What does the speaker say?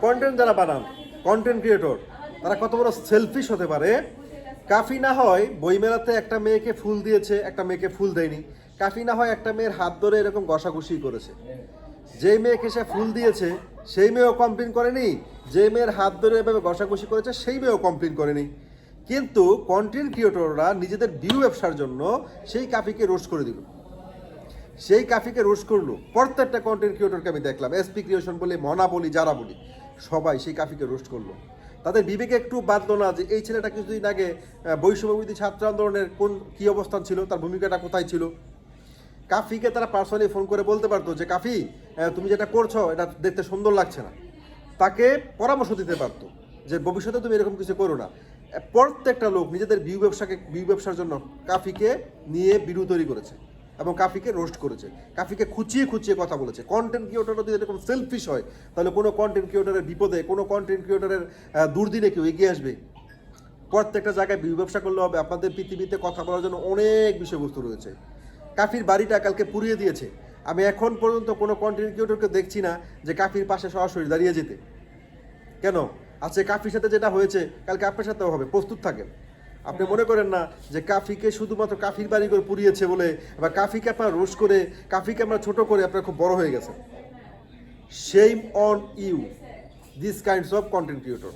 Content যারা বানান, content creator, তারা কত বড় সেলফিশ হতে পারে। কাফি না হয় বইমেলাতে একটা মেয়েকে ফুল দিয়েছে, একটা মেয়েকে ফুল দেয়নি। কাফি না হয় একটা মেয়ের হাত ধরে এরকম ঘষাঘষি করেছে। যেই মেয়েকে সে ফুল দিয়েছে সেই মেয়েও কমপ্লেন করেনি, যে মেয়ের হাত ধরে এভাবে ঘষাঘষি করেছে সেই মেয়েও কমপ্লেন করেনি। কিন্তু কন্টেন্ট ক্রিয়েটররা নিজেদের ভিউ ব্যবসার জন্য সেই কাফিকে রোস্ট করে দিল, সেই কাফিকে রোস্ট করলো। প্রত্যেকটা কন্টেন্ট ক্রিয়েটরকে আমি দেখলাম, এসপি ক্রিয়েশন বলি, মনা বলি, যারা বলি, সবাই সেই কাফিকে রোস্ট করলো। তাদের বিবেকে একটু বাঁধলো না যে এই ছেলেটা কিছুদিন আগে বৈষম্যবিরোধী ছাত্র আন্দোলনের কী অবস্থান ছিল, তার ভূমিকাটা কোথায় ছিল। কাফিকে তারা পার্সোনালি ফোন করে বলতে পারতো যে কাফি, তুমি যেটা করছো এটা দেখতে সুন্দর লাগছে না। তাকে পরামর্শ দিতে পারতো যে ভবিষ্যতে তুমি এরকম কিছু করো না। প্রত্যেকটা লোক নিজেদের ভিউ ব্যবসার জন্য কাফিকে নিয়ে ভিডিও তৈরি করেছে এবং কাফিকে রোস্ট করেছে, কাফিকে খুঁচিয়ে খুঁচিয়ে কথা বলেছে। কন্টেন্ট ক্রিয়েটররা যদি এরকম সেলফিশ হয়, তাহলে কোনো কন্টেন্ট ক্রিয়েটরের বিপদে, কোনো কন্টেন্ট ক্রিয়েটরের দুর্দিনে কেউ এগিয়ে আসবে? প্রত্যেকটা জায়গায় ভিউ ব্যবসা করলে হবে? আপনাদের পৃথিবীতে কথা বলার জন্য অনেক বিষয়বস্তু রয়েছে। কাফির বাড়িটা কালকে পুড়িয়ে দিয়েছে। আমি এখন পর্যন্ত কোনো কন্টেন্ট ক্রিয়েটরকে দেখছি না যে কাফির পাশে সরাসরি দাঁড়িয়ে যেতে। কেন? আজকে কাফির সাথে যেটা হয়েছে কালকে আপনার সাথেও হবে, প্রস্তুত থাকেন। আপনি মনে করেন না যে কাফিকে শুধুমাত্র কাফির বাড়ি করে পুড়িয়েছে বলে বা কাফিকে আপনার রোস্ট করে, কাফিকে আমরা ছোট করে আপনার খুব বড় হয়ে গেছে। Shame on you, this kinds of content creator.